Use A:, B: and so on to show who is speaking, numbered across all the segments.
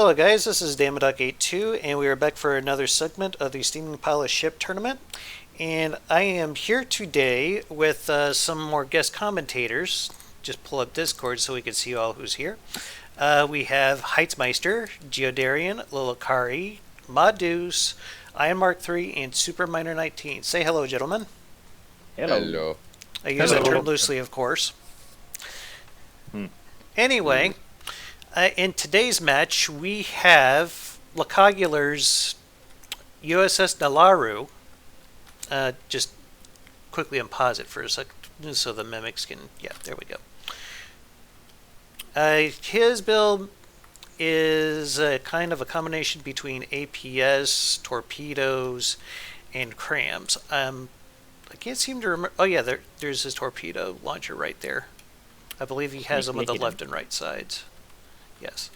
A: Hello guys, this is Dama.82 and we are back for another segment of the Steaming Palace Ship Tournament. And I am here today with some more guest commentators. Just pull up Discord so we can see all who's here. We have Heitzmeister, Geodarian, Lilakari, Madus, Iron Mark 3, and Superminer 19. Say hello, gentlemen.
B: Hello.
A: I use that term loosely, of course. Anyway, in today's match, we have LaCogular's USS Nalaru. Just quickly unpause it for a second so the mimics can... Yeah, there we go. His build is kind of a combination between APS, torpedoes, and crams. I can't seem to remember... Oh yeah, there's his torpedo launcher right there. I believe he has them on the left and right sides. Yes.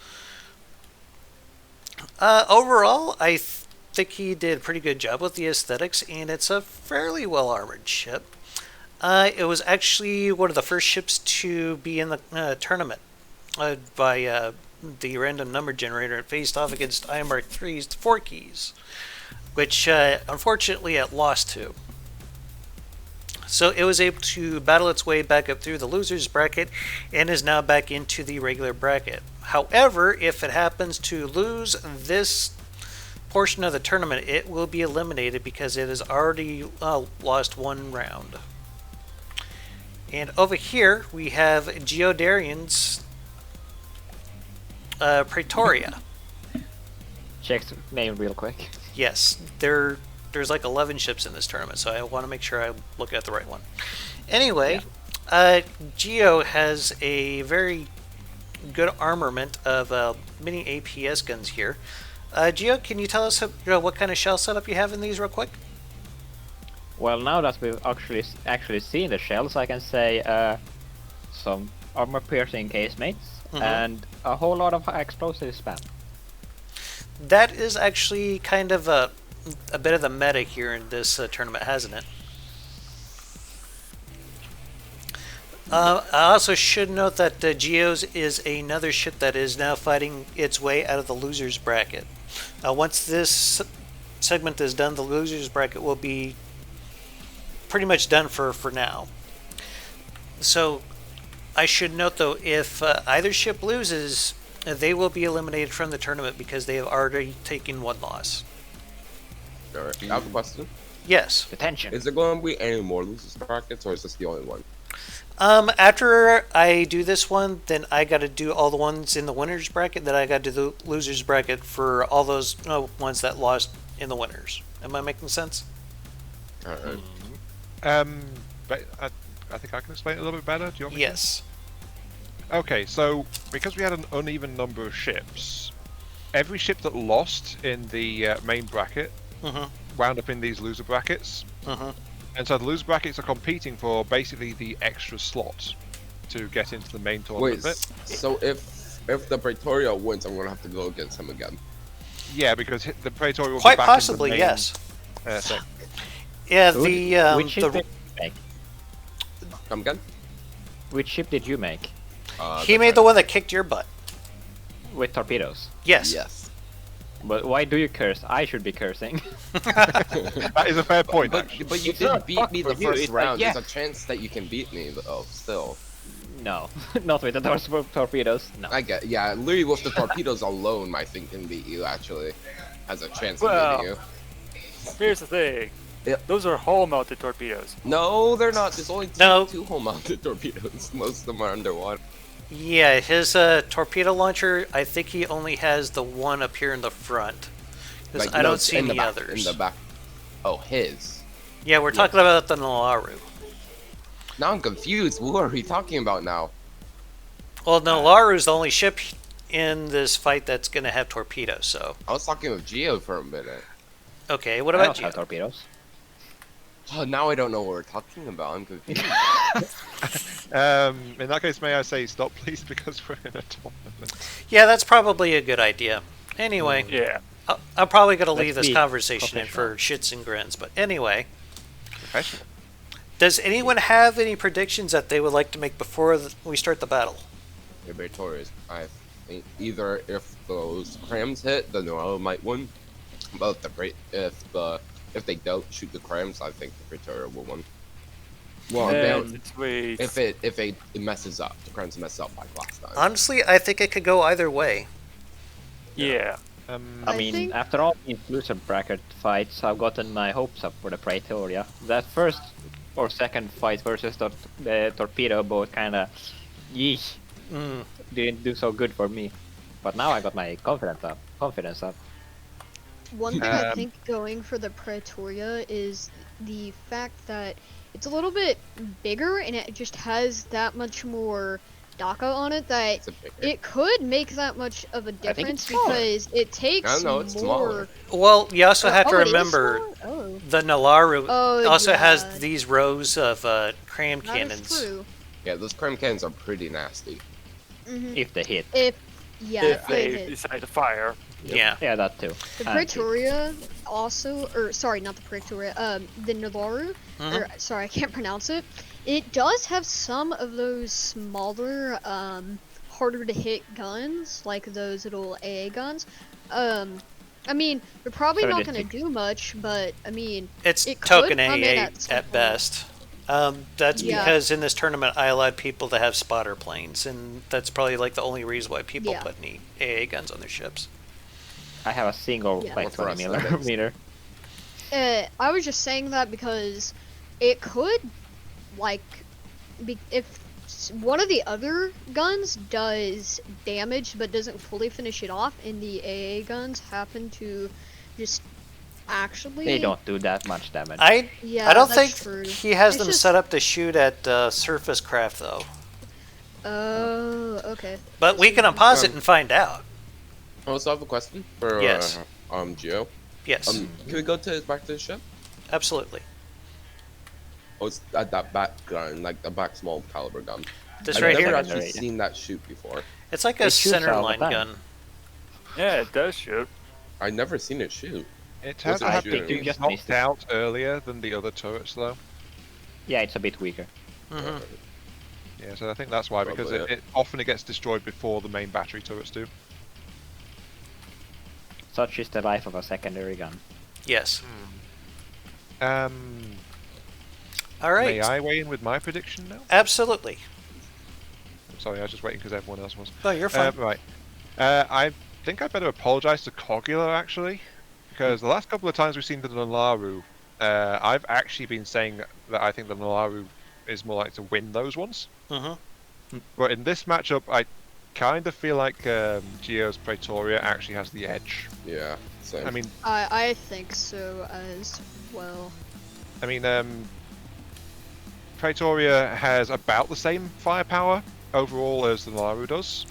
A: Overall, I think he did a pretty good job with the aesthetics, and it's a fairly well-armored ship. It was actually one of the first ships to be in the tournament by the random number generator. It faced off against Iron Mark 3's 4 keys, which unfortunately it lost to. So it was able to battle its way back up through the loser's bracket and is now back into the regular bracket. However, if it happens to lose this portion of the tournament, it will be eliminated because it has already lost one round. And over here, we have Geodarian's Pretoria.
C: Check the name real quick.
A: Yes, there's like 11 ships in this tournament, so I want to make sure I look at the right one. Anyway, Geo has a very good armament of mini APS guns here. Geo, can you tell us what kind of shell setup you have in these real quick?
C: Well, now that we've actually seen the shells, I can say some armor-piercing casemates and a whole lot of explosive spam.
A: That is actually kind of a bit of the meta here in this tournament, hasn't it? I also should note that Geo's is another ship that is now fighting its way out of the loser's bracket. Once this segment is done, the loser's bracket will be pretty much done for now. So I should note though, if either ship loses, they will be eliminated from the tournament because they have already taken one loss.
B: Alright, I have a question.
A: Yes.
C: Attention.
B: Is there going to be any more losers brackets, or is this the only one?
A: After I do this one, then I got to do all the ones in the winners bracket. Then I got to do the losers bracket for all those ones that lost in the winners. Am I making sense?
B: Alright.
D: But I think I can explain it a little bit better. Do you want me
A: Yes.
D: to? Okay, so because we had an uneven number of ships, every ship that lost in the main bracket wound up in these loser brackets. And so the loser brackets are competing for basically the extra slots to get into the main tournament bit.
B: So if the Pretoria wins, I'm gonna have to go against him again.
D: Yeah, because the Pretoria will
A: Quite
D: be back
A: possibly,
D: in the main,
A: yes.
D: thing.
A: Yeah,
C: Which ship did you make?
B: Come again?
C: Which ship did you make?
A: he made the one that kicked your butt.
C: With torpedoes.
A: Yes.
B: Yes.
C: But why do you curse? I should be cursing.
D: That is a fair point.
B: But you
C: It's
B: didn't
C: not
B: beat
C: fuck
B: me
C: for
B: the
C: you,
B: first
C: it's like,
B: round.
C: yeah.
B: There's a chance that you can beat me, though. Still.
C: No, not with the torpedoes. No.
B: I get. Yeah, literally with the torpedoes alone, my thing can beat you. Actually, has a chance of
E: Well.
B: beating you.
E: Here's the thing.
B: Yep.
E: Those are hull-mounted torpedoes.
B: No, they're not. There's only
A: No.
B: two hull-mounted torpedoes. Most of them are underwater.
A: Yeah, his torpedo launcher, I think he only has the one up here in the front. Because I
B: no,
A: don't
B: it's
A: see
B: in the
A: any
B: back,
A: others.
B: In the back. Oh, his.
A: Yeah, we're talking about the Nalaru.
B: Now I'm confused. What are we talking about now?
A: Well, Nalaru's the only ship in this fight that's going to have torpedoes, so...
B: I was talking with Geo for a minute.
A: Okay, what
C: I
A: about
C: don't
A: you?
C: have torpedoes.
B: Oh, now I don't know what we're talking about. I'm confused.
D: In that case, may I say stop, please, because we're in a tournament.
A: Yeah, that's probably a good idea. Anyway,
E: Yeah.
A: I'm probably going to leave
C: Let's
A: this
C: be
A: conversation in for
C: professional.
A: shits and grins, but anyway...
D: Professional.
A: Does anyone have any predictions that they would like to make before we start the battle?
B: Your Victorious. Either if those crams hit, the Nora might win. But if they don't shoot the crams, I think the Praetoria will win. Well,
E: Sweet.
B: if it messes up, the crams mess up like last time.
A: Honestly, I think it could go either way.
E: Yeah.
C: I mean, after all these loser bracket fights, I've gotten my hopes up for the Praetoria. That first or second fight versus the Torpedo boat kinda, yeesh, didn't do so good for me. But now I got my confidence up.
F: One thing I think going for the Praetoria is the fact that it's a little bit bigger and it just has that much more DACA on it that it could make that much of a difference because it takes more.
B: Smaller.
A: Well, you also have to
F: it is
A: remember
F: smaller?
A: the Nalaru also
F: yeah.
A: has these rows of cram
F: That is
A: cannons.
F: true.
B: Yeah, those cram cannons are pretty nasty.
C: If they hit.
F: If
E: If they
F: hit.
E: decide to fire.
A: Yeah.
C: Yeah, that too.
F: The
C: And
F: Praetoria also, or sorry, not the Praetoria, the Nalaru, or sorry, I can't pronounce it. It does have some of those smaller, harder to hit guns, like those little AA guns. I mean, they're probably not going to do much, but I mean,
A: It's
F: it could
A: token
F: come in
A: AA
F: at some point.
A: best. That's
F: Yeah.
A: because in this tournament I allowed people to have spotter planes, and that's probably like the only reason why people
F: Yeah.
A: put any AA guns on their ships.
C: I have a single
F: Yeah.
C: like
B: For us,
C: 20
B: that is.
C: millimeter.
F: I was just saying that because it could, like, if one of the other guns does damage but doesn't fully finish it off, and the AA guns happen to just actually.
C: They don't do that much damage.
F: Yeah,
A: I don't
F: that's
A: think
F: true.
A: he has
F: It's
A: them
F: just-
A: set up to shoot at surface craft though.
F: Oh, okay.
A: But we can unpause it and find out.
B: I also have a question for
A: Yes.
B: Geo.
A: Yes,
B: Can we go back to the ship?
A: absolutely.
B: Oh, it's that back gun, like the back small caliber gun.
A: This
B: I've
A: right
B: never
A: here,
B: actually seen that shoot before.
A: it's like a
C: It shoots
A: center
C: all the
A: line
C: time.
A: gun.
E: Yeah, it does shoot.
B: I never seen it shoot.
D: It
B: What's
D: has
B: it
D: had
B: shooting?
D: to be
C: Just
D: knocked
C: missed it.
D: out earlier than the other turrets, though.
C: Yeah, it's a bit weaker.
A: Hmm.
D: Yeah, so I think that's why, because
B: Probably,
D: it often gets destroyed before the main battery turrets do.
C: Such is the life of a secondary gun.
A: Yes.
D: All
A: All right.
D: May I weigh in with my prediction now?
A: Absolutely.
D: Sorry, I was just waiting because everyone else was.
A: Oh, you're fine.
D: Right. I think I'd better apologise to COPPA actually, because the last couple of times we've seen the Nalaru, I've actually been saying that I think the Nalaru is more likely to win those ones. But in this matchup, I kind of feel like Geo's Praetoria actually has the edge.
B: Yeah, same.
D: I mean,
F: I think so as well.
D: Praetoria has about the same firepower overall as the Nalaru does.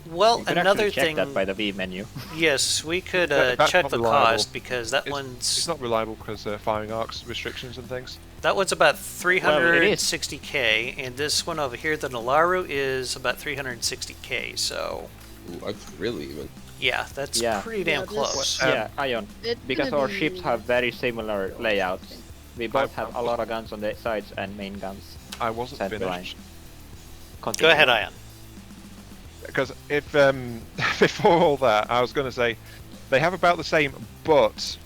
A: Well,
C: You could
A: another
C: actually check
A: thing.
C: that by the V menu.
A: Yes, we could
D: That's
A: check
D: not
A: the
D: reliable.
A: cost because that
D: It's
A: one's
D: not reliable because firing arcs restrictions and things.
A: about
C: is.
A: 360k, and this one over here, the Nalaru, is about 360k. So
B: Ooh, that's really even.
A: yeah, that's
C: Yeah.
A: pretty damn
F: Yeah, this-
A: close.
C: Yeah, Ion.
F: It's
C: Because
F: gonna
C: our
F: be-
C: ships have very similar layouts. We both have a lot of guns on the sides and main guns.
D: I wasn't
C: Center line.
D: finished.
A: Go
C: Continue.
A: ahead, Ion.
D: Because if before all that, I was going to say they have about the same, but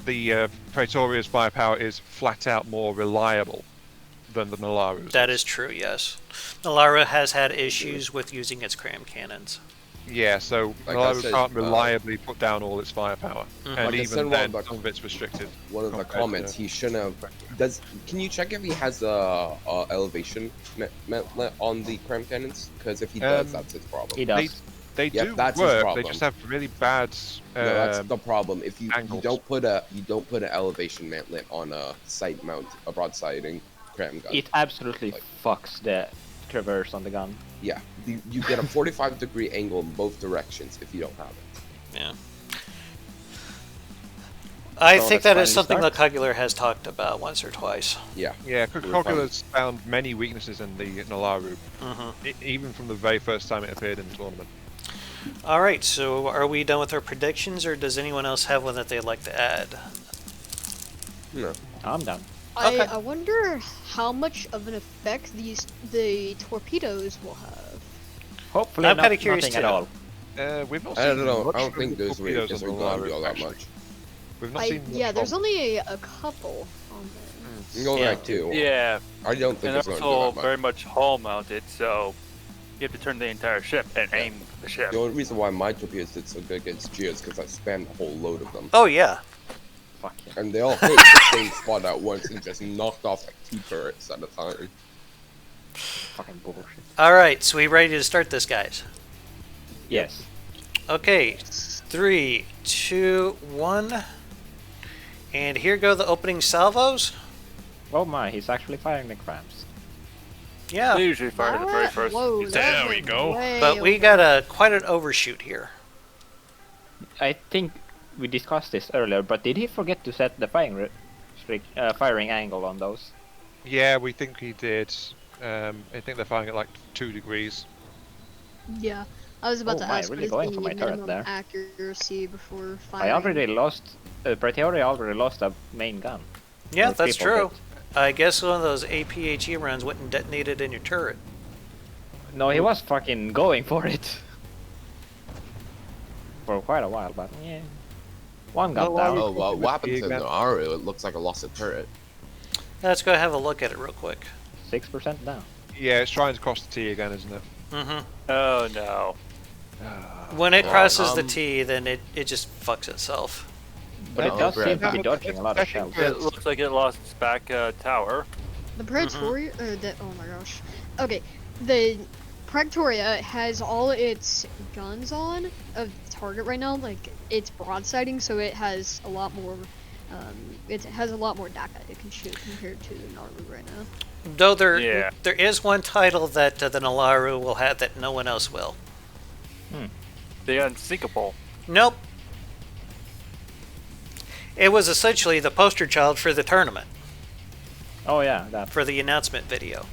D: the Praetoria's firepower is flat out more reliable than the Nalaru's.
A: That is true. Yes, Nalaru has had issues with using its cram cannons.
D: Yeah, so
B: Like I
D: Nalaru
B: said,
D: can't reliably put down all its firepower, and
B: Like I
D: even
B: said,
D: then,
B: one of the-
D: some of it's restricted.
B: One of the
D: compared to-
B: comments, he shouldn't have. Can you check if he has a elevation on the cram cannons? Because if he does, that's his problem.
C: He does.
D: They
B: Yep,
D: do
B: that's his
D: work. They
B: problem.
D: just have really bad.
B: No, that's the problem. If you
D: angles.
B: don't put an elevation mantlet on a side mount, a broadsiding cram gun.
C: It absolutely
B: Like-
C: fucks the traverse on the gun.
B: Yeah, you get a 45-degree angle in both directions if you don't have it.
A: Yeah. I
C: So
A: think
C: that's
A: that is
C: fine to
A: something
C: start.
A: LaCogular has talked about once or twice.
B: Yeah.
D: Yeah,
B: We're
D: COPPA's found many weaknesses in the Nalaru,
A: Mm-hmm.
D: even from the very first time it appeared in the tournament.
A: All right, so are we done with our predictions, or does anyone else have one that they'd like to add?
B: No.
C: I'm done.
A: Okay.
F: I wonder how much of an effect the torpedoes will have.
C: Hopefully
A: I'm
C: not,
A: kinda curious
C: nothing at
A: too.
C: all.
D: We've not
B: I
D: seen
B: don't know.
D: much
B: I don't
D: of
B: think
D: the
B: those
D: torpedoes
B: are
D: on the
B: going to be
D: Laru,
B: all that
D: actually.
B: much.
D: We've not seen much
F: There's
D: of them.
F: only a couple on there.
B: Going
A: Yeah.
B: back to,
E: Yeah,
B: I don't think
E: and
B: it's
E: they're
B: going to do
E: also
B: that much.
E: very much hull mounted, so you have to turn the entire ship and aim the ship.
B: The only reason why my torpedoes did so good against Geo is because I spammed a whole load of them.
A: Oh yeah.
C: Fuck yeah.
B: And they all hit the same spot at once and just knocked off like 2 turrets at a time.
C: Fucking bullshit.
A: All right, so we ready to start this, guys?
C: Yes.
A: Okay, 3, 2, 1, and here go the opening salvos.
C: Oh my, he's actually firing the crabs.
A: Yeah,
E: They usually fire the very first.
F: Whoa,
E: few
F: that
E: times.
G: There we
F: went
G: go.
F: way
A: but we
F: over.
A: got quite an overshoot here.
C: I think we discussed this earlier, but did he forget to set the firing angle on those?
D: Yeah, we think he did. I think they're firing at like 2 degrees.
F: Yeah, I was about
C: Oh
F: to
C: my,
F: ask
C: really
F: what is
C: going
F: the
C: for my turret
F: minimum
C: there.
F: accuracy before
C: I
F: firing.
C: already lost. Praetoria already lost a main gun.
A: Yeah,
C: Or
A: that's
C: triple
A: true.
C: hit.
A: I guess one of those APHE rounds went and detonated in your turret.
C: No, he was fucking going for it. For quite a while, but yeah. One got
D: Oh,
C: down.
B: Oh, well, what happened to
D: Again.
B: Naru? It looks like I lost a turret.
A: Let's go have a look at it real quick.
C: 6% down.
D: Yeah, it's trying to cross the T again, isn't it?
A: Mm-hmm.
E: Oh no.
A: When it crosses the
B: um,
A: T, then it just fucks itself.
C: But it
B: Oh,
C: does
B: great.
C: seem to be
D: Yeah,
C: dodging a lot of
D: it's
C: shells.
D: technically-
E: It looks like it lost its back tower.
F: The Praetoria, oh my gosh. Okay, the Praetoria has all its guns on of the target right now. Like it's broadsiding, so it has a lot more. It has a lot more data it can shoot compared to the Naru right now.
A: Though there
E: Yeah.
A: is one title that the Nalaru will have that no one else will.
E: The unsinkable.
A: Nope. It was essentially the poster child for the tournament,
C: Oh yeah, that.
A: for the announcement video.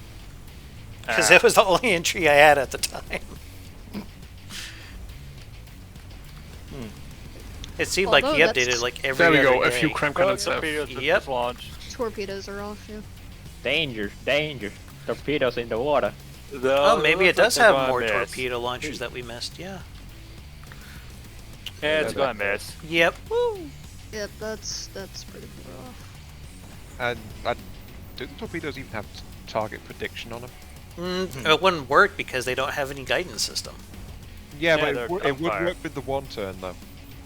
A: Because
E: Ah.
A: it was the only entry I had at the time. It seemed like he
F: Although
A: updated
F: that's-
A: like every
G: There we
A: other
G: go. A
A: day.
G: few cram
E: Oh,
G: cannons have.
E: torpedoes just
A: Yep.
E: launched.
F: Torpedoes are off. Yeah.
C: Danger, danger. Torpedoes in the water.
A: Oh, maybe it does
E: looks like
A: have
E: they're
A: more
E: gonna miss.
A: torpedo launchers that we missed. Yeah.
E: Yeah, it's gonna miss.
A: Yep. Woo.
F: Yep, that's pretty rough.
D: And do the torpedoes even have target prediction on them?
A: It wouldn't work because they don't have any guidance system.
D: Yeah,
E: Yeah,
D: but
E: they're
D: it would
E: gunfire.
D: work with the 1 turn though.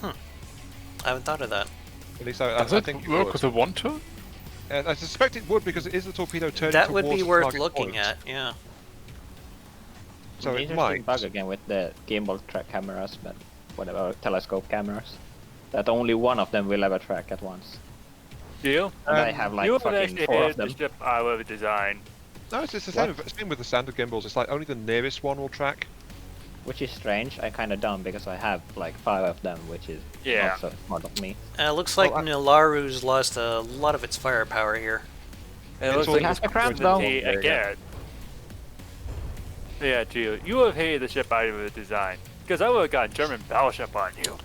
A: I haven't thought of that.
D: At least I
G: Does it
D: think it
G: work
D: would.
G: with a one turn?
D: I suspect it would because it is the torpedo turning
A: That would
D: towards
A: be
D: the
A: worth
D: target
A: looking
D: point.
A: at. Yeah.
D: So
C: An
D: it
C: interesting
D: might.
C: bug again with the gimbal track cameras, but whatever telescope cameras. That only one of them will ever track at once.
E: Do you?
C: And I have like
E: you would
C: fucking
E: actually
C: 4 of
E: hit the
C: them.
E: ship I would design.
D: No, it's the same with the standard gimbals. It's like only the nearest one will track.
C: Which is strange. I kinda dumb because I have like 5 of them, which is
E: Yeah.
C: not so smart of me.
A: Looks like
D: Well,
A: Nilaru's lost a lot of its firepower here.
E: And it
D: It's
E: looks
D: all
E: like
C: has
E: it's
C: the crabs,
E: going
C: though.
E: to
C: There you go.
E: again. Yeah, Gio, you would have hated the ship I would design. Because I would have got a German battleship on you.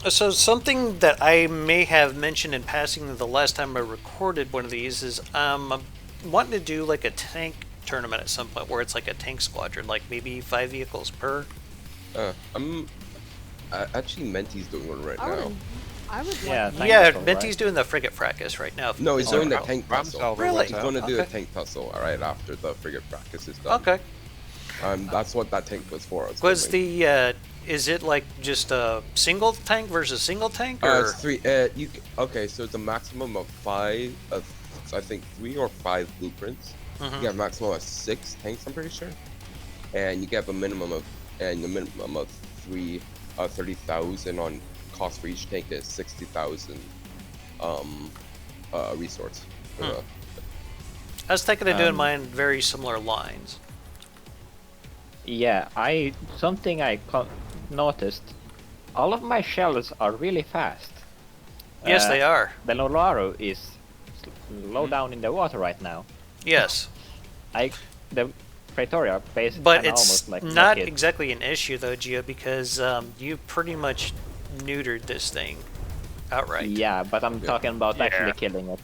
A: So something that I may have mentioned in passing the last time I recorded one of these is I'm wanting to do like a tank tournament at some point where it's like a tank squadron, like maybe 5 vehicles per.
B: Actually, Menti's doing one right
F: I
B: now.
F: would. I would.
C: Yeah,
F: Like,
C: tank
A: Yeah,
C: tussle,
A: Menti's
C: right?
A: doing the frigate fracas right now.
B: No, he's
A: Oh,
B: doing the
A: wow.
B: tank
D: Ram
B: tussle.
D: salvo
A: Really?
B: He's going to do the
A: Okay.
B: tank tussle right after the frigate practice is done.
A: Okay.
B: That's what that tank was for. it's
A: Was
B: filming.
A: the is it like just a single tank versus single tank, or
B: It's 3. Okay, so it's a maximum of 5. I think 3 or 5 blueprints.
A: Mhm.
B: You get a maximum of 6 tanks, I'm pretty sure, and you get a minimum of 30,000 on cost for each tank is 60,000 resource.
A: I was thinking of doing
C: Um,
A: mine very similar lines.
C: Yeah, something I noticed. All of my shells are really fast.
A: Yes, they are.
C: The Nolaru is low down in the water right now.
A: Yes,
C: The Praetoria base
A: but
C: kinda
A: it's
C: almost like
A: not
C: hit.
A: exactly an issue though, Gio, because you pretty much neutered this thing outright.
C: Yeah, but I'm talking about
E: Yeah.
C: actually killing it.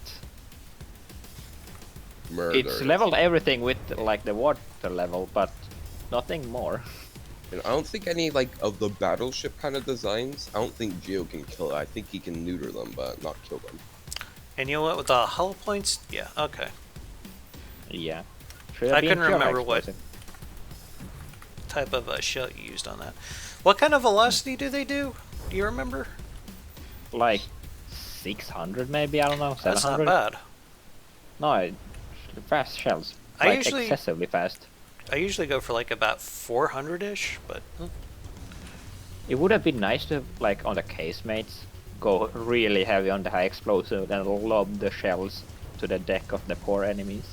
B: Murder.
C: It's leveled everything with like the water level, but Nothing more.
B: And I don't think any like of the battleship kind of designs. I don't think Geo can kill it. I think he can neuter them, but not kill them.
A: And you know what? With the hull points, yeah, okay.
C: Yeah. Should
A: I
C: have been
A: couldn't
C: pure
A: remember what
C: explosive.
A: type of shell you used on that. What kind of velocity do they do? Do you remember?
C: Like 600 maybe, I don't know,
A: That's
C: 700?
A: not bad.
C: No, fast shells.
A: I
C: Like
A: usually-
C: excessively fast.
A: I usually go for like about 400-ish, but
C: It would have been nice to, like, on the casemates, go really heavy on the high explosive and lob the shells to the deck of the poor enemies.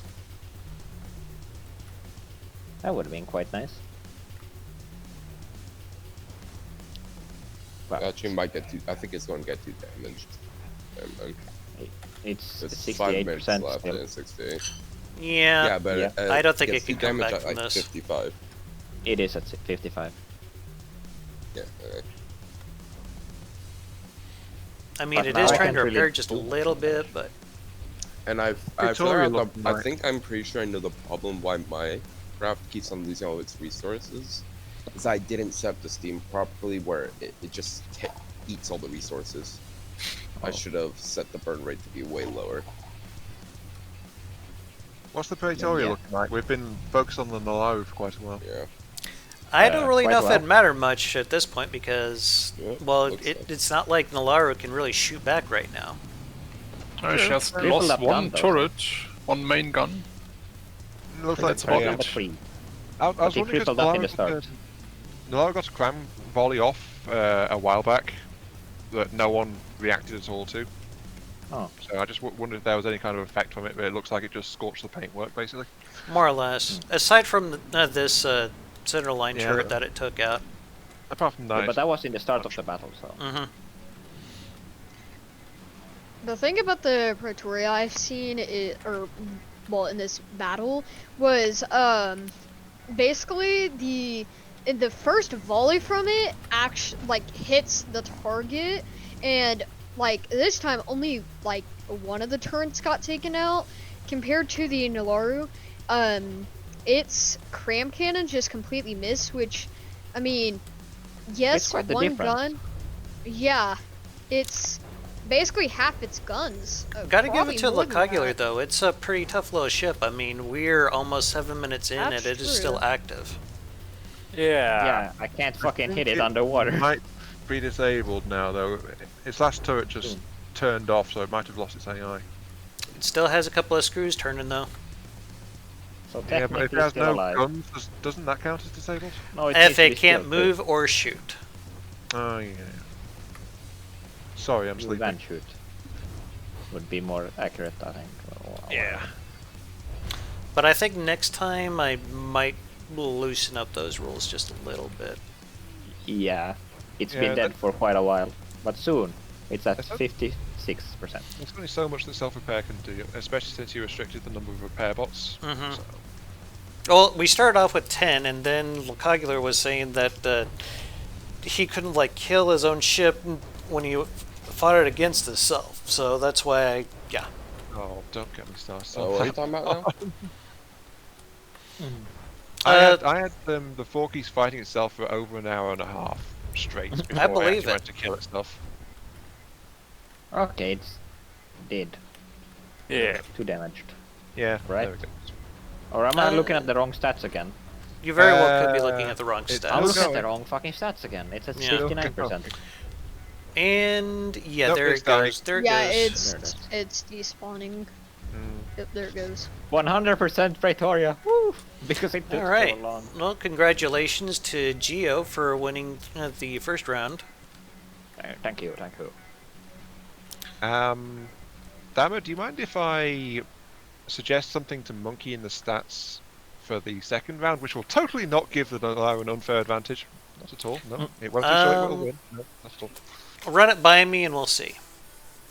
C: That would have been quite nice. But
B: Actually, might get too. I think it's going to get too damaged. And
C: it's
B: there's 5 minutes
C: 68%
B: left
C: still.
B: and 68.
A: yeah,
B: Yeah, but
C: Yeah.
A: I don't think
B: gets
A: it can
B: too
A: come
B: damaged
A: back
B: at,
A: from
B: like
A: this.
B: 55.
C: It is at 55.
B: Yeah.
A: I mean,
C: But
A: it
C: now
A: is
C: I
A: trying
C: can't
A: to
C: really
A: repair just a
C: do
A: little bit, but
B: And I
D: Victoria
B: figured out
D: looked
B: I
D: right.
B: think I'm pretty sure I know the problem why my craft keeps on losing all its resources. Is I didn't set up the steam properly where it just eats all the resources. I
C: Oh.
B: should have set the burn rate to be way lower.
D: What's the Pretoria
C: Yeah.
D: looking like? We've been focused on the Nalaru for quite a while.
B: Yeah.
A: I don't really
C: quite
A: know if
C: well.
A: it'd matter much at this point because,
B: Yeah,
A: well,
B: looks like.
A: it's not like Nalaru can really shoot back right now.
E: I just
C: Triple
E: lost
C: up
E: one
C: gun, though.
E: turret, one main gun.
D: It looks
E: I
D: like
E: think that's
C: Number
E: it.
C: 3.
D: I was
C: But he
D: wondering if
C: tripled up in the
D: Nalaru
C: start.
D: Nalaru got a cram volley off a while back that no one reacted at all to.
C: Oh.
D: So I just wondered if there was any kind of effect from it, but it looks like it just scorched the paintwork, basically.
A: More or less. Aside from this center line
D: Yeah.
A: turret that it took out.
D: Apart from that,
C: Yeah, but that was in the start of the battle, so.
A: Hmm
F: The thing about the Pretoria I've seen it, or well, in this battle was basically the first volley from it actually like hits the target, and like this time only like one of the turrets got taken out compared to the Nalaru. Its cram cannon just completely missed, which I mean,
C: It's
F: yes,
C: quite the
F: one
C: difference.
F: gun. Yeah, it's basically half its guns.
A: Gotta give
F: probably
A: it to
F: more than
A: LaCogular
F: that.
A: though. It's a pretty tough little ship. I mean, we're almost 7 minutes in
F: That's
A: and it is
F: true.
A: still active.
E: Yeah.
C: Yeah, I can't fucking hit it
D: It
C: underwater.
D: might be disabled now, though. Its last turret just turned off, so it might have lost its AI.
A: It still has a couple of screws turning though.
C: So
D: Yeah, but if
C: technically
D: it has
C: still
D: no
C: alive.
D: guns, doesn't that count as disabled?
C: No, it's
A: If
C: basically
A: it can't
C: still
A: move or shoot.
D: Oh, yeah. Sorry, I'm
C: Move
D: sleeping.
C: and shoot. Would be more accurate, I think. or
D: Yeah.
A: But I think next time I might loosen up those rules just a little bit.
C: Yeah, it's
D: Yeah,
C: been dead
D: that-
C: for quite a while, but soon it's at
D: That's o-
C: 56%.
D: There's only so much that self-repair can do, especially since you restricted the number of repair bots.
A: Mhm.
D: So,
A: Well, we started off with 10, and then LaCogular was saying that he couldn't like kill his own ship when he fought it against himself. So that's why, yeah.
D: oh, don't get me started.
B: So what are you talking about now?
D: I had the Forkies fighting itself for over an hour and a half straight before
A: I believe
D: actually
A: it.
D: went to kill itself.
C: Okay, it's dead.
E: Yeah.
C: 2 damaged.
D: Yeah,
C: Right.
D: there we go.
C: Or am I
A: Uh,
C: looking at the wrong stats again?
A: You very well could be looking at the wrong
D: it's-
C: I'm
A: stats.
C: looking at
D: going.
C: the wrong fucking stats again. It's at
A: Yeah.
C: 59%.
A: And yeah,
D: Nope,
A: there
D: it's
A: it goes.
D: dying.
A: There it
F: Yeah,
A: goes.
C: There it is.
F: it's despawning.
D: Mm.
F: Yep, there it goes.
C: 100% Pretoria. Woo! Because it took
A: All right.
C: so long.
A: Well, congratulations to Geo for winning the first round.
C: Thank you, thank you.
D: Dama, do you mind if I suggest something to Monkey in the stats for the second round, which will totally not give the Nalaru an unfair advantage? Not at all. No, it won't show it will win. No, not at all.
A: Run it by me and we'll see.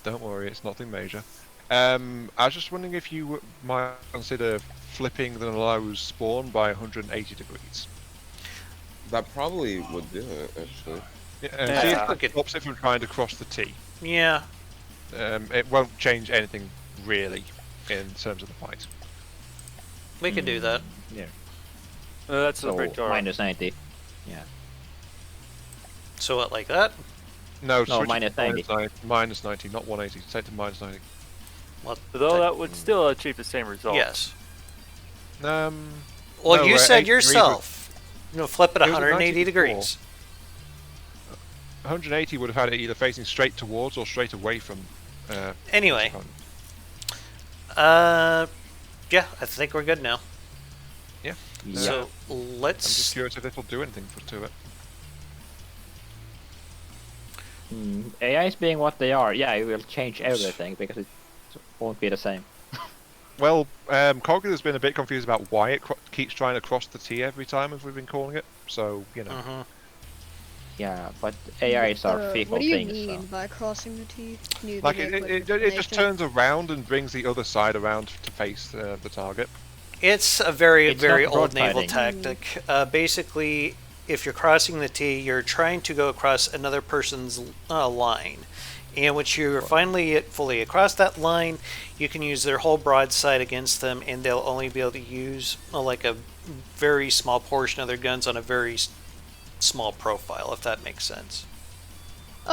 D: Don't worry, it's nothing major. I was just wondering if you might consider flipping the Nalaru's spawn by 180 degrees.
B: That probably would do it, actually.
D: Yeah, see
E: Yeah.
D: if that stops it from trying to cross the T.
A: Yeah.
D: It won't change anything really in terms of the fight.
A: We could do that.
C: Yeah.
E: That's the
C: So
E: Praetorian.
C: minus 90. Yeah.
A: So what, like that?
D: No,
C: No,
D: switch it
C: minus
D: to
C: 90.
D: minus 90, not 180. Set to minus 90.
A: Well,
E: Though that would still achieve the same result.
A: yes.
D: Um,
A: Well,
D: no,
A: you
D: 8
A: said
D: degrees
A: yourself. Flip it
D: It was at
A: 180
D: 90 before.
A: degrees.
D: 180 would have had it either facing straight towards or straight away from.
A: Anyway.
D: its opponent.
A: Yeah, I think we're good now.
D: Yeah.
A: So
D: I'm
A: let's.
D: just curious if this will do anything to it.
C: AIs being what they are, yeah, it will change everything because it won't be the same.
D: Well, COPPA has been a bit confused about why it keeps trying to cross the T every time, as we've been calling it. So, you know.
C: Yeah, but AIs are fickle
F: What do you
C: things.
F: mean
C: So.
F: by crossing the T? Can you
D: Like,
F: give me a quick
D: it just
F: explanation?
D: turns around and brings the other side around to face the target.
A: It's a very,
C: It's
A: very
C: not
A: old naval
C: broadsiding.
A: tactic. Basically, if you're crossing the T, you're trying to go across another person's line. And once you're finally fully across that line, you can use their whole broadside against them, and they'll only be able to use like a very small portion of their guns on a very small profile, if that makes sense.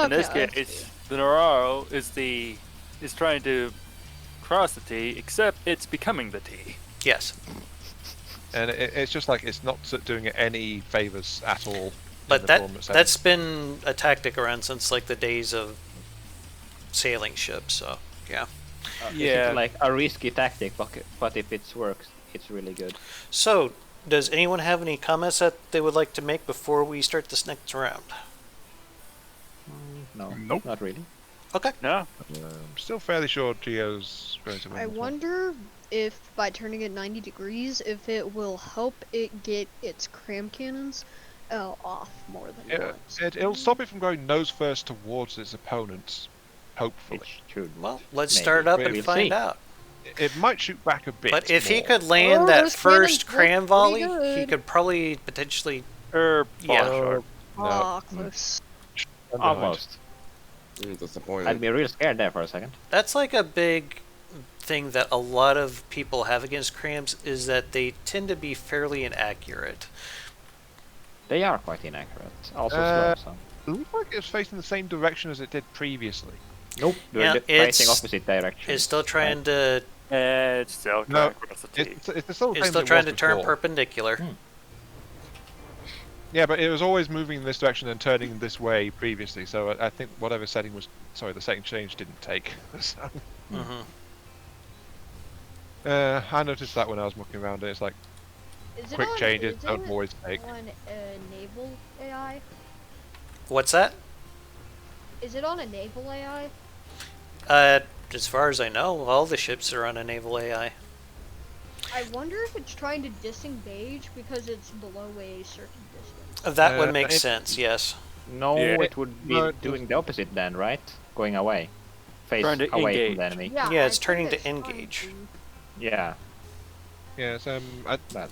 E: In this
F: Okay,
E: case, the Noraro is trying to cross the T, except it's becoming the T.
A: Yes.
D: And it's just like it's not doing it any favors at all.
A: But that's been a tactic around since like the days of sailing ships, so yeah.
C: It's like a risky tactic, but if it works, it's really good.
A: So, does anyone have any comments that they would like to make before we start this next round?
C: No,
D: Nope.
C: not really.
A: Okay.
E: No?
D: I'm still fairly sure Geo's going to win.
F: I
D: this one.
F: wonder if by turning it 90 degrees, if it will help it get its cram cannons off more than once.
D: It'll stop it from going nose first towards its opponents, hopefully.
C: It should.
A: Well, let's
C: Maybe.
A: start up
D: We'll
A: and find
C: see.
A: out.
D: It might shoot back a bit.
A: But if he
D: more.
A: could land
F: Oh,
A: that
F: those
A: first
F: cannons
A: cram
F: look
A: volley,
F: pretty
A: he
F: good.
A: could probably potentially.
E: Or
A: Yeah.
E: short.
D: No,
F: Ah, close.
D: I'm behind.
C: Almost.
B: Disappointed.
C: I'd be real scared there for a second.
A: That's like a big thing that a lot of people have against crams is that they tend to be fairly inaccurate.
C: They are quite inaccurate. Also
D: Uh,
C: slow.
D: It looked like it was facing the same direction as it did previously.
C: So. Nope.
A: Yeah,
C: They're
A: it's-
C: facing opposite direction.
A: It's still trying to.
E: It's still
D: No,
E: trying to cross the T.
D: It's the same
A: It's
D: as
A: still
D: it
A: trying
D: was
A: to turn
D: before.
A: perpendicular.
D: Yeah, but it was always moving in this direction and turning this way previously. So I think whatever setting was, the setting change didn't take. So,
A: hmm
D: I noticed that when I was looking around it. It's like
F: Is it
D: quick
F: on,
D: changes
F: is
D: don't
F: it
D: always take.
F: on naval AI?
A: What's that?
F: Is it on a naval AI?
A: As far as I know, all the ships are on a naval AI.
F: I wonder if it's trying to disengage because it's below a certain distance.
A: That would make
D: it-
A: sense, yes.
C: No,
E: Yeah.
C: it would be
D: No, it
C: doing the opposite then, right? Going away. Face
E: Trying to
C: away
E: engage.
C: from the enemy.
A: Yeah,
F: I
A: it's
F: think
A: turning to
F: it's trying
A: engage.
F: to-
C: Yeah.
D: Yes,
C: That.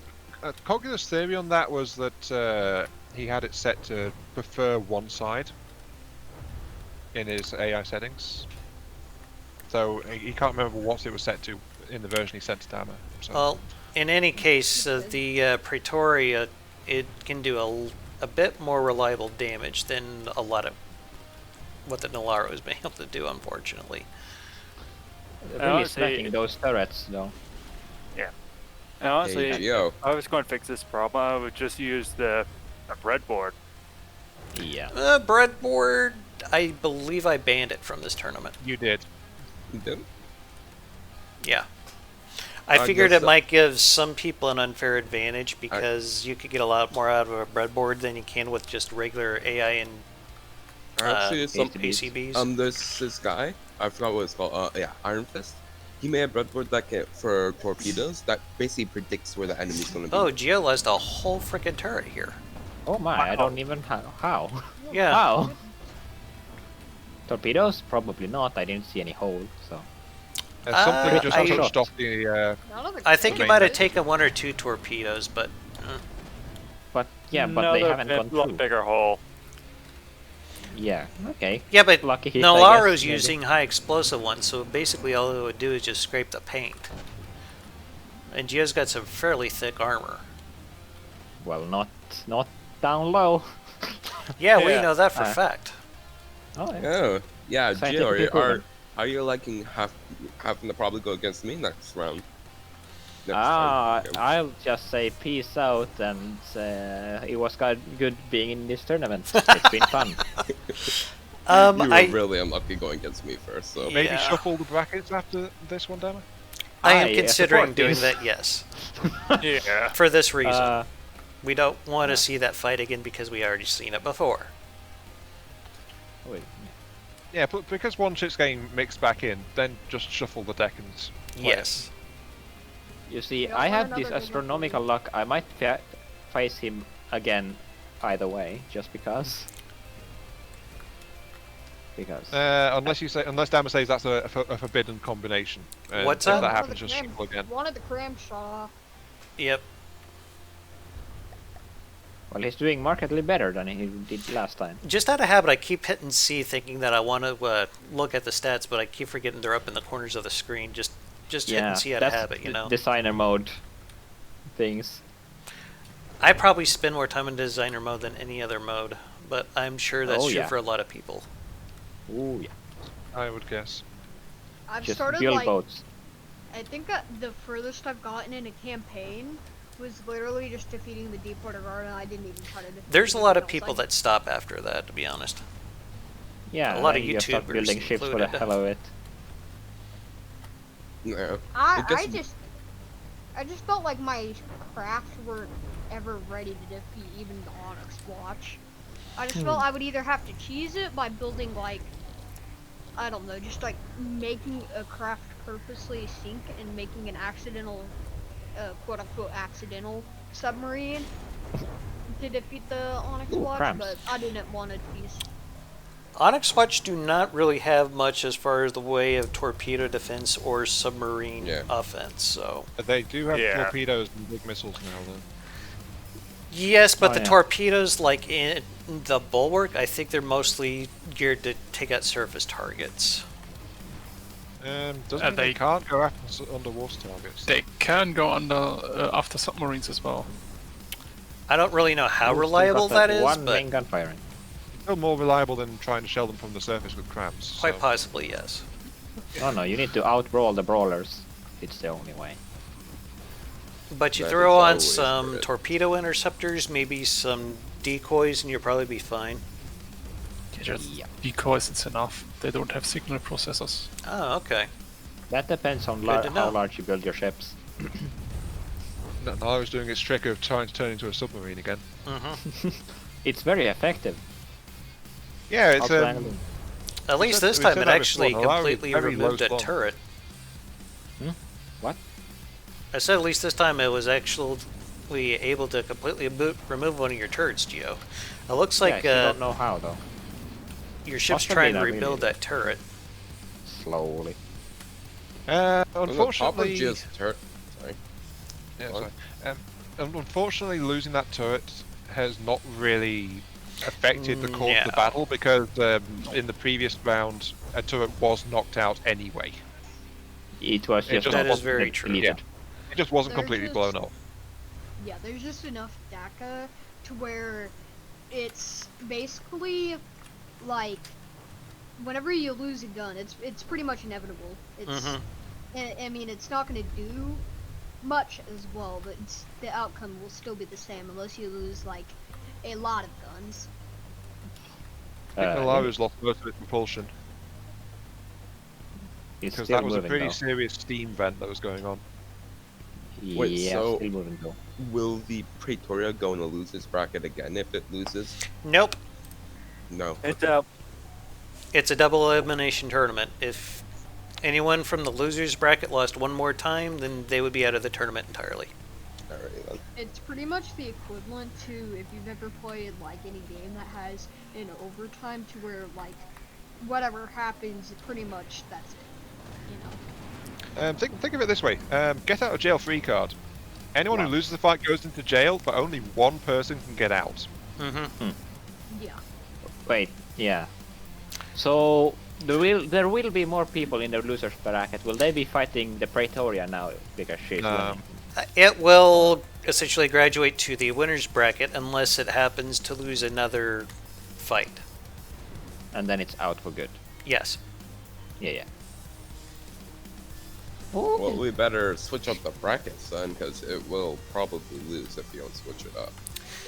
D: COPPA's theory on that was that he had it set to prefer one side in his AI settings. So he can't remember what it was set to in the version he sent to Dama. So.
A: Well, in any case, the Praetoria, it can do a bit more reliable damage than a lot of what the Nolaro has been able to do, unfortunately.
C: Really
E: honestly-
C: smacking those turrets though.
E: And honestly,
B: Hey, Geo.
E: if I was going to fix this problem, I would just use a breadboard.
C: Yeah.
A: Breadboard, I believe I banned it from this tournament.
D: You did.
B: Them?
A: Yeah. I
B: I
A: figured
B: guess
A: it might give some people an unfair advantage because you could get a lot more out of a breadboard than you can with just regular AI and
B: Actually, some
A: ACBs.
B: there's this guy. I forgot what it's called. Yeah, Iron Fist. He made a breadboard that for torpedoes that basically predicts where the enemy's gonna be.
A: Oh, Geo lost a whole freaking turret here.
C: Oh my, I don't even how.
A: Yeah.
C: How? Torpedoes? Probably not. I didn't see any hole, so.
D: Something just
A: I-
D: touched off the.
F: None of the
A: I think you
D: Main
A: might have
F: cannons-
A: taken one or two torpedoes, but
C: But yeah, but they haven't gone
E: lot
C: through.
E: bigger hole.
C: Yeah. Okay.
A: yeah, but
C: Lucky hit, I
A: Nolaro's
C: guess, maybe.
A: using high explosive ones, so basically all it would do is just scrape the paint. And Geo's got some fairly thick armor.
C: Well, not down low.
A: Yeah, we
E: Yeah.
A: know that for a fact.
C: Oh, yeah.
B: Oh, yeah,
C: Scientifically
B: Geo,
C: proven.
B: are you liking having to probably go against me next round? Next
C: Ah,
B: time?
C: I'll just say peace out, and it was good being in this tournament. It's been fun.
B: You were
A: I
B: really unlucky going against me first, so.
D: Maybe
A: Yeah.
D: shuffle the brackets after this one, Dama?
A: am
C: I
A: considering
C: support
A: doing
C: this.
A: that. Yes,
E: Yeah.
A: for this reason.
C: Uh,
A: We don't want to see that fight again because we already seen it before.
C: wait,
D: Yeah, but because one ship's getting mixed back in, then just shuffle the deck and play it.
A: Yes.
C: you see,
F: Yeah,
C: I
F: one
C: have
F: another
C: this
F: good
C: astronomical luck. I might face him again, either way, just because. Because.
D: Unless Dama says that's a forbidden combination. And
A: What's
D: if
A: that?
D: that happens, just shuffle again.
F: One of the Cramshaw.
A: Yep.
C: Well, he's doing markedly better than he did last time.
A: Just out of habit, I keep hitting C, thinking that I want to look at the stats, but I keep forgetting they're up in the corners of the screen. Just hitting C out of
C: that's
A: habit, you know.
C: designer mode things.
A: I probably spend more time in designer mode than any other mode, but I'm sure that's
C: Oh,
A: true
C: yeah.
A: for a lot of people.
C: Ooh, yeah.
D: I would guess.
F: I've
C: Just
F: started
C: build
F: like
C: boats.
F: I think the furthest I've gotten in a campaign was literally just defeating the Deepwater Guard, and I didn't even try to defeat
A: There's a
F: anything
A: lot of
F: else.
A: people
F: I-
A: that stop after that, to be honest.
C: Yeah,
A: a lot
C: then
A: of
C: you just start
A: YouTubers
C: building ships for the
A: included.
C: hell of it.
B: No.
F: I
B: guess-
F: just felt like my craft weren't ever ready to defeat even the Onyx Watch. I just felt I would either have to cheese it by building like, I don't know, just like making a craft purposely sink and making an accidental, quote unquote accidental submarine to defeat the Onyx
C: Ooh,
F: Watch,
C: cramps.
F: but I didn't want to cheese.
A: Onyx Watch do not really have much as far as the way of torpedo defense or submarine
B: Yeah.
A: offense, so...
D: They do have
E: Yeah.
D: torpedoes and big missiles now, though.
A: Yes, but
C: Oh,
A: the
C: yeah.
A: torpedoes, like in the Bulwark, I think they're mostly geared to take out surface targets.
D: Doesn't mean
E: they-
D: they can't go after underwater targets.
E: They can go under after submarines as well.
A: I don't really know how
C: Still
A: reliable
C: got
A: that is,
C: one
A: but
C: main gun firing.
D: Still more reliable than trying to shell them from the surface with crabs.
A: quite
D: so-
A: possibly, yes.
C: No, you need to outbrawl the brawlers. It's the only way.
A: But you
B: That
A: throw
B: is
A: on
B: always
A: some
B: good.
A: torpedo interceptors, maybe some decoys, and you'll probably be fine.
E: Just
C: Yeah.
E: because it's enough. They don't have signal processors.
A: Oh, okay.
C: That depends on
A: Good to
C: how
A: know.
C: large you build your ships.
D: No, I was doing its trick of trying to turn into a submarine again.
A: Hmm.
C: It's very effective.
D: Yeah, it's
C: Outwangling.
A: At least
D: said-
A: this
D: we
A: time
D: said
A: it
D: that
A: actually
D: before, allowing
A: completely
D: very low
A: removed that
D: slung.
A: turret.
C: What?
A: I said at least this time it was actually able to completely remove one of your turrets, Geo. It looks like
C: yeah, I don't know how though.
A: your ship's
C: Possibly
A: trying to
C: not really.
A: rebuild that turret.
C: Slowly.
D: unfortunately,
B: Sorry.
D: Yeah,
B: What?
D: sorry. Unfortunately, losing that turret has not really affected the course of the
A: No.
D: battle because in the previous round, a turret was knocked out anyway.
C: It was
D: It
C: just
D: just
A: That is
C: not
A: very true.
C: deleted.
D: It just wasn't
F: They're
D: completely
F: just-
D: blown up.
F: Yeah, there's just enough DACA to where it's basically like whenever you lose a gun, it's pretty much inevitable. It's
A: Mhm.
F: I mean, it's not going to do much as well, but the outcome will still be the same unless you lose like a lot of guns.
D: I think
C: Uh,
D: Malawi's lost most of its propulsion
C: It's
D: because
C: still
D: that was a
C: moving
D: pretty
C: though.
D: serious steam vent that was going on.
B: Wait,
C: yeah,
B: so-
C: still moving though.
B: Will the Pretoria go in a losers bracket again if it loses?
A: Nope.
B: No.
E: It's
A: It's a double elimination tournament. If anyone from the losers bracket lost one more time, then they would be out of the tournament entirely.
B: Alright then.
F: It's pretty much the equivalent to if you've ever played like any game that has an overtime to where like whatever happens, pretty much that's it. You know.
D: Think of it this way: get out of jail free card. Anyone who
C: Wow.
D: loses the fight goes into jail, but only one person can get out.
A: Mm-hmm.
F: Yeah.
C: Wait, yeah. So there will be more people in the losers bracket. Will they be fighting the Pretoria now because she's
D: No.
C: winning?
A: It will essentially graduate to the winner's bracket unless it happens to lose another fight.
C: And then it's out for good.
A: Yes.
C: Yeah.
B: Well, we better switch up the brackets then, because it will probably lose if you don't switch it up.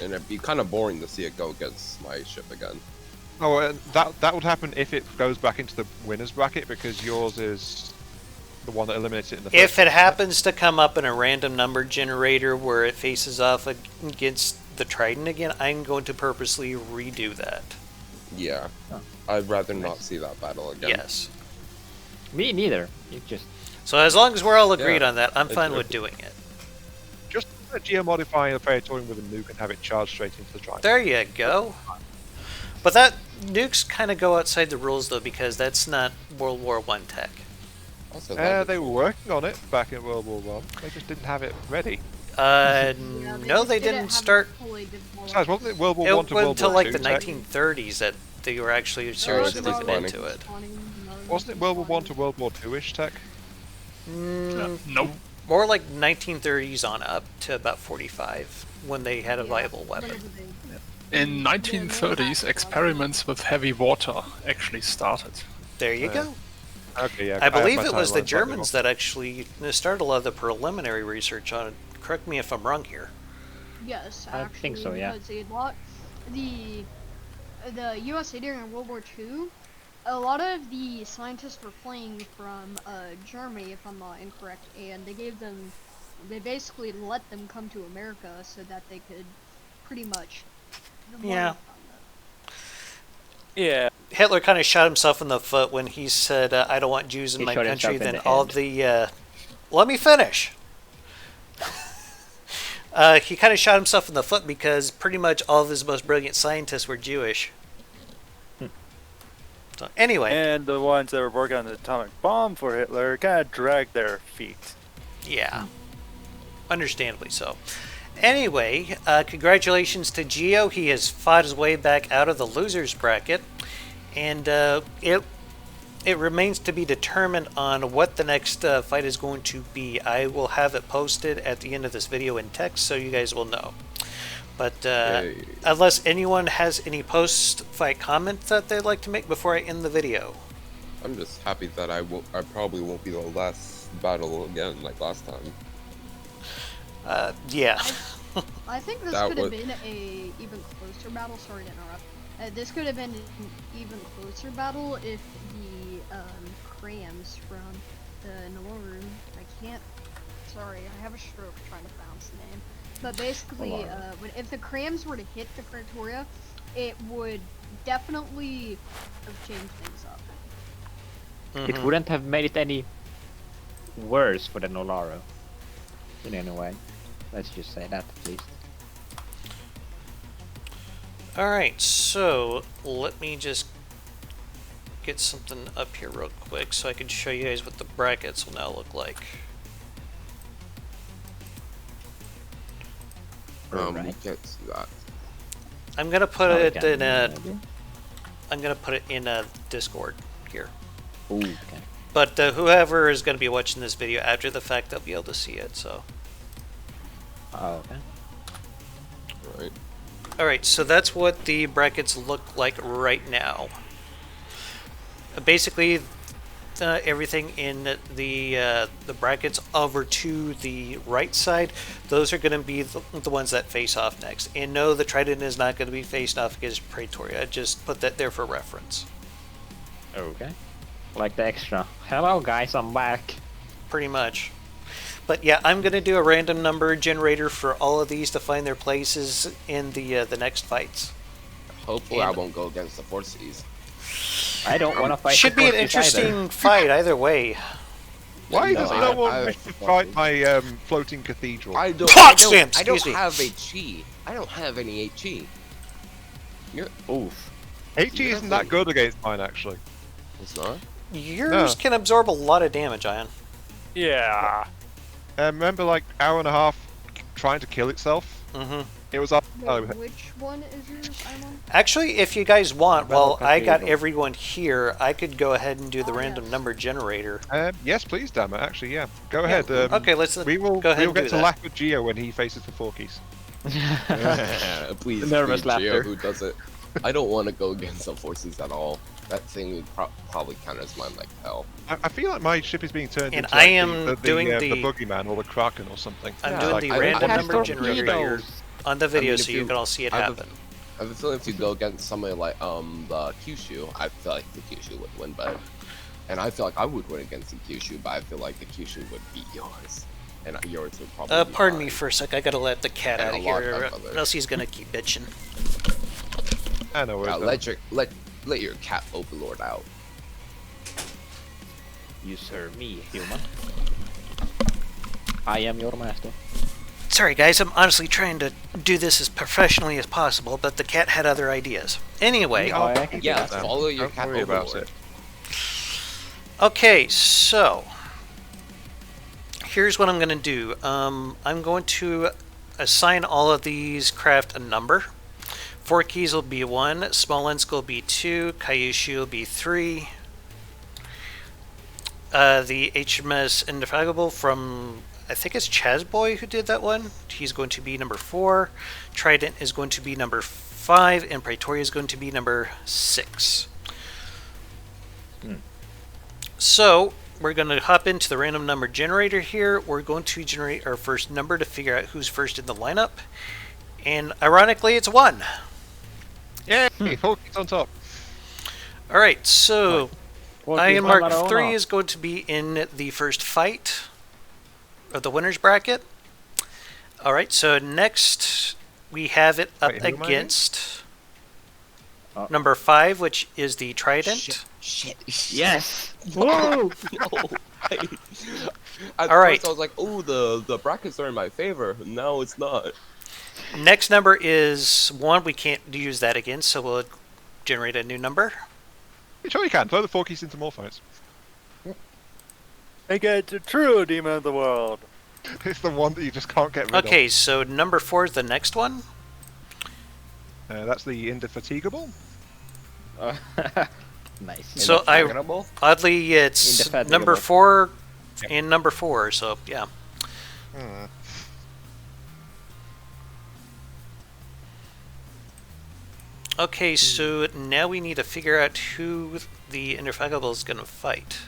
B: And it'd be kind of boring to see it go against my ship again.
D: Oh, that would happen if it goes back into the winner's bracket, because yours is the one that eliminates it in the first.
A: If it happens to come up in a random number generator where it faces off against the Trident again, I'm going to purposely redo that.
B: Yeah.
C: Oh.
B: I'd rather not see that battle again.
A: Yes.
C: Me neither. You just
A: So as long as we're all agreed
B: Yeah.
A: on that, I'm fine
B: It-
A: with doing it.
D: Just geomodify the Praetorian with a nuke and have it charge straight into the Trident.
A: There you go. But that nukes kind of go outside the rules though, because that's not World War I tech.
B: Also, that
D: They were working on it back in World War One. They just didn't have it ready.
F: Yeah,
A: No,
F: just
A: they
F: didn't
A: didn't
F: have it
A: start.
F: fully developed.
D: Besides, wasn't it World War
A: It
D: One to
A: went
D: World
A: until
D: War
A: like
D: Two?
A: the
D: tech?
A: 1930s that they were actually
F: No,
A: seriously
F: it's not.
A: looking
B: It's
A: into it.
D: Wasn't it World War One to World War Two-ish tech?
E: Nope.
A: More like 1930s on up to about 45 when they had a viable weapon.
E: In 1930s, experiments with heavy water actually started.
A: There you go.
D: Okay, yeah.
A: I
D: have
A: believe
D: my
A: it was the
D: timeline slightly
A: Germans
D: wrong.
A: that actually started a lot of the preliminary research on it. Correct me if I'm wrong here.
F: Yes,
C: I
F: actually,
C: think so, yeah.
F: because the USA during World War II, a lot of the scientists were fleeing from Germany, if I'm not incorrect, and they basically let them come to America so that they could pretty much
A: Yeah.
F: learn from
E: Yeah.
A: Hitler kind of shot himself in the foot when he said, "I don't want Jews in
C: He
A: my
C: shot
A: country."
C: himself in
A: Then
C: the
A: all
C: head.
A: the let me finish. He kind of shot himself in the foot because pretty much all of his most brilliant scientists were Jewish. So anyway,
E: And the ones that were working on the atomic bomb for Hitler kind of dragged their feet.
A: yeah, understandably so. Anyway, congratulations to Geo. He has fought his way back out of the losers bracket, and it remains to be determined on what the next fight is going to be. I will have it posted at the end of this video in text, so you guys will know. But
B: Yay.
A: unless anyone has any post-fight comments that they'd like to make before I end the video.
B: I'm just happy that I probably won't be the last battle again like last time.
A: Yeah.
F: I think this
B: That
F: could have
B: was-
F: been a even closer battle. Sorry to interrupt. This could have been an even closer battle if the crams from the Nolorum. I can't. Sorry, I have a stroke trying to pronounce the name. But basically, if the crams were to hit the Pretoria, it would definitely have changed things up.
C: it wouldn't have made it any worse for the Nolaro. In any way. Let's just say that at least.
A: Alright, so let me just get something up here real quick so I can show you guys what the brackets will now look like.
B: We
C: Alright.
B: can't see that.
A: I'm gonna put
C: Oh,
A: it
C: okay,
A: in a
C: maybe?
A: I'm gonna put it in a Discord here.
C: Ooh, okay.
A: But whoever is gonna be watching this video after the fact, they'll be able to see it. So,
C: Oh, okay.
B: Right.
A: all right. So that's what the brackets look like right now. Basically, everything in the brackets over to the right side, those are going to be the ones that face off next. And no, the Trident is not going to be faced off against Pretoria. Just put that there for reference.
C: Okay. Like the extra. Hello guys, I'm back.
A: Pretty much. But yeah, I'm going to do a random number generator for all of these to find their places in the next fights.
B: Hopefully, I
A: And-
B: won't go against the 4Cs.
C: I don't want to fight.
A: Should
C: the
A: be an
C: Portuguese either.
A: interesting fight either way.
D: Why
B: No,
D: does
B: I-
D: no one
B: I-
D: wish to fight my floating cathedral?
B: I don't.
A: Potsdam,
B: I don't
A: excuse me.
B: have HE. I don't have any HE.
C: Oof.
D: HE isn't that good against mine, actually.
B: It's not.
A: Yours
D: No.
A: can absorb a lot of damage, Ion.
E: Yeah.
D: Remember, like, hour and a half trying to kill itself.
A: Mm-hmm.
D: It was
F: Wait, which one is yours, Imon?
A: Actually, if you guys want,
C: Battle
A: while I got
C: Cathedral.
A: everyone here, I could go ahead and do the
F: Oh,
A: random
F: yes.
A: number generator.
D: Yes, please, Dama. Actually, yeah. Go ahead.
A: Okay, let's
D: We will.
A: go ahead
D: We'll
A: and
D: get
A: do
D: to
A: that.
D: laugh at Geo when he faces the Forkies.
B: Please,
C: Nervous
B: please,
C: laughter.
B: Gio, who does it? I don't want to go against the forces at all. That thing would probably counters mine like hell.
D: I feel like my ship is being turned
A: And
D: into
A: I
D: like,
A: am
D: the
A: doing
D: the
A: the-
D: boogeyman or the kraken or something.
A: I'm
C: Yeah,
A: doing
B: like,
A: the
B: I
A: random
B: have
A: number generator here on the video,
B: if
A: so you can all see it
B: I have a-
A: happen.
B: I have a feeling if you go against somebody like the Kyushu, I feel like the Kyushu would win, but and I feel like I would win against the Kyushu, but I feel like the Kyushu would beat yours, and yours would probably. Be
A: Pardon me
B: mine.
A: for a sec. I gotta let the cat
B: And
A: out
B: a
A: of
B: lot
A: here,
B: of others.
A: or else he's gonna keep bitching.
D: I know.
B: Yeah, let your cat overlord out.
C: You serve me, human. I am your master.
A: Sorry, guys. I'm honestly trying to do this as professionally as possible, but the cat had other ideas. Anyway,
C: Oh, I can
B: Yeah,
C: do
B: let's
C: that.
B: follow your
D: Don't
B: cat
D: worry about
B: overlord.
D: it.
A: okay. So here's what I'm gonna do. I'm going to assign all of these craft a number. Forkies will be 1, Smolensk will be 2, Kyushu will be 3. The HMS Indefatigable from, I think it's Chazboy who did that one. He's going to be number 4. Trident is going to be number 5, and Praetoria is going to be number 6. So we're going to hop into the random number generator here. We're going to generate our first number to figure out who's first in the lineup. And ironically, it's 1.
D: Yay! Forkies on top.
A: Alright, so Iron Mark
C: Mark
A: 3 is going to be in the first fight of the winner's bracket. Alright, so next we have it up
D: Wait, who am I
A: against
C: Oh.
A: number 5, which is the Trident.
B: Shit.
C: Yes! Woo!
B: No. At
A: All right.
B: first I was like, oh, the brackets are in my favor. No, it's not.
A: Next number is 1. We can't use that again, so we'll generate a new number.
D: Sure you can. Throw the Forkies into more fights.
E: Make it the true demon of the world.
D: It's the one that you just can't get rid of.
A: Okay, so number 4 is the next one.
D: That's the Indefatigable.
C: Nice.
A: So I-
C: Indefatigable?
A: Oddly, it's
C: Indefatigable.
A: number 4
D: Yep.
A: and number 4, so yeah.
D: Hmm.
A: Okay, so now we need to figure out who the Indefatigable is going to fight.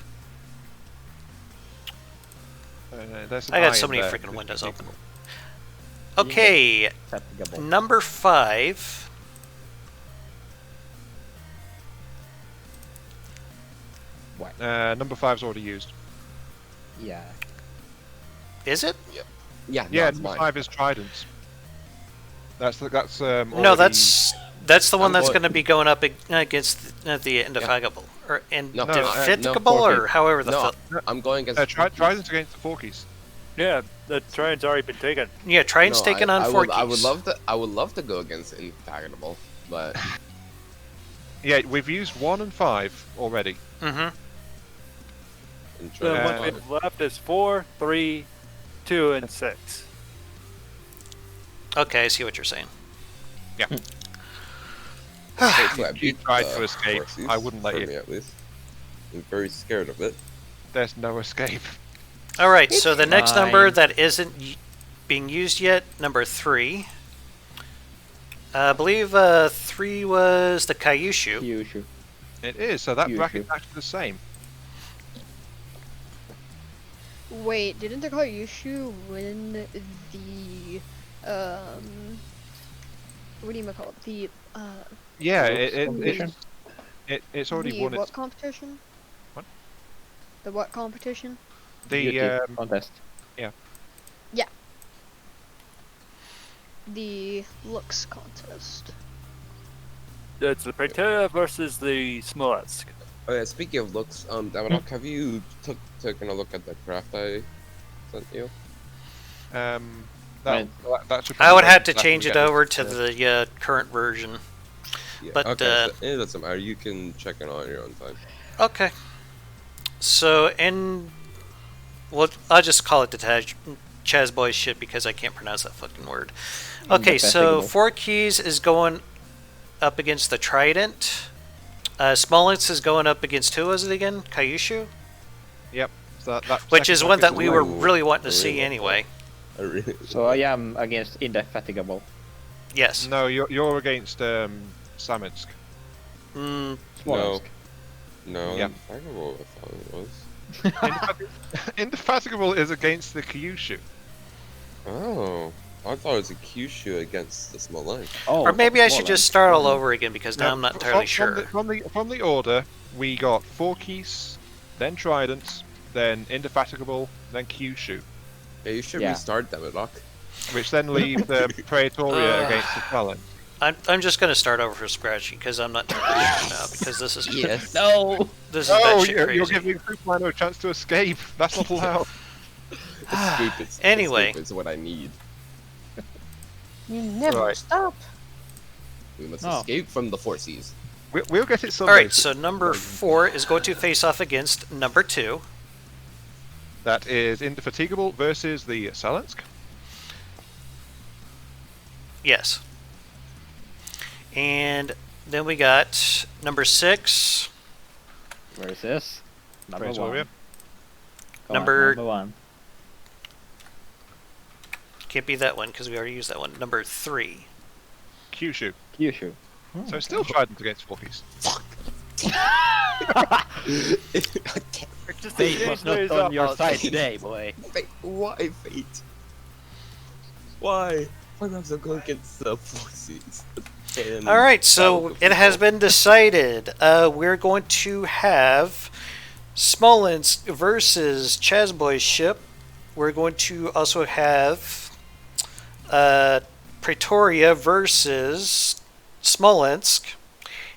D: There's an
A: I got
D: eye
A: so
D: in
A: many
D: there.
A: freaking windows open.
C: Indefatigable.
A: Okay, number 5.
D: Number 5's already used.
C: Yeah.
A: Is it?
B: Yeah,
D: Yeah,
B: that's
D: number
B: mine.
D: 5 is Trident. That's
A: No,
D: already-
A: that's the one
B: I'm
A: that's
B: going-
A: going to be going up against the Indefatigable. Or
B: No,
A: Indefatigable,
B: no,
A: or however the
B: No,
A: fuck.
B: I'm going against.
D: Trident's against the Forkies.
E: Yeah, the train's already been taken.
A: Yeah, Trident's
B: No,
A: taking on
B: I
A: Forkies.
B: would love to go against Indefatigable, but
D: Yeah, we've used 1 and 5 already.
A: Mm-hmm.
E: The
D: Yeah.
E: one we have left is 4, 3, 2, and 6.
A: Okay, I see what you're saying.
D: Yeah.
B: hopefully I
D: You
B: beat
D: tried
B: the
D: to escape.
B: forces,
D: I wouldn't let
B: for
D: you.
B: me at least. I'm very scared of it.
D: There's no escape.
A: All right, so the next number
C: Fine.
A: that isn't being used yet, number 3. I believe 3 was the Kyushu.
C: Kyushu.
D: It is, so that
C: Huge,
D: bracket's
C: huge.
D: actually the same.
F: Wait, didn't the Kyushu win the what do you call it? The
D: Yeah,
C: Competition?
D: it's already
F: the
D: won
F: what
D: its
F: competition?
D: What?
F: The what competition?
D: the
C: Beauty contest.
F: The looks contest.
E: It's the Praetoria versus the Smolensk.
B: Oh yeah, speaking of looks, Damanok, have you taken a look at the craft I sent you?
D: that,
C: Right.
D: that should
A: I would
D: probably
A: have to
D: exactly
A: change it
D: get
A: over
D: this,
A: to the current version.
B: Yeah.
A: But,
B: okay, so it doesn't matter. You can check it on your own time.
A: Okay. So, and well, I'll just call it Chazboy's ship because I can't pronounce that fucking word. Okay, so
C: Indefatigable.
A: 4 keys is going up against the Trident. Smolensk is going up against who was it again? Kyushu?
D: Yep. So that
A: Which
D: second
A: is one that
D: bracket
A: we
D: is
A: were
D: like-
A: really wanting to
B: I
A: see
B: really
A: anyway.
B: I really
C: So I am against Indefatigable.
A: Yes.
D: No, you're against Saminsk.
A: Mm,
C: Smolensk.
B: No,
D: Yeah.
B: I don't know what I thought it was.
D: Indefatigable is against the Kyushu.
B: Oh, I thought it was a Kyushu against the Smolensk.
C: Oh,
A: or maybe I should just
C: Smolensk.
A: start all over again because now I'm not entirely sure.
D: From the order, we got 4 keys, then Trident, then Indefatigable, then Kyushu,
B: Hey, you should
C: Yeah.
B: restart Dama,
D: which then leaves Praetoria against the Talon.
A: I'm just going to start over from scratch because I'm not entirely sure now because this is
B: Yes.
C: No!
A: this is
D: Oh,
A: batshit
D: you're
A: crazy.
D: giving Superman a chance to escape. That's not allowed.
B: Escape is,
A: Anyway.
B: escape is what I need.
G: You never
D: Right.
G: stop.
B: We must
C: Oh.
B: escape from the forces.
D: We'll get it someday.
A: Alright, so number 4 is going to face off against number 2.
D: That is Indefatigable versus the Salensk.
A: Yes. And then we got number 6.
C: Where is this? Number
D: Praetoria.
C: one. Come
A: Number-
C: on, number 1.
A: Can't be that one because we already used that one. Number 3.
D: Kyushu.
C: Kyushu.
D: So still Trident against 4 keys.
E: It's just
C: Fate was not on your side today, boy.
B: Fate, why fate? Why? Why not so go against the forces? And
A: Alright, so
B: battle
A: it has
B: people?
A: been decided. We're going to have Smolensk versus Chazboy's ship. We're going to also have Pretoria versus Smolensk.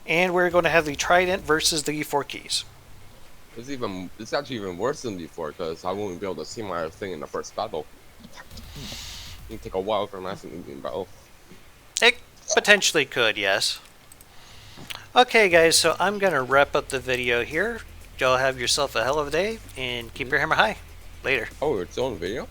A: And we're going to have the Trident versus the 4 keys.
B: It's actually even worse than before because I won't be able to see my thing in the first battle. It'll take a while for my thing in battle.
A: It potentially could, yes. Okay, guys, so I'm going to wrap up the video here. Y'all have yourself a hell of a day and keep your hammer high. Later.
B: Oh, it's on video?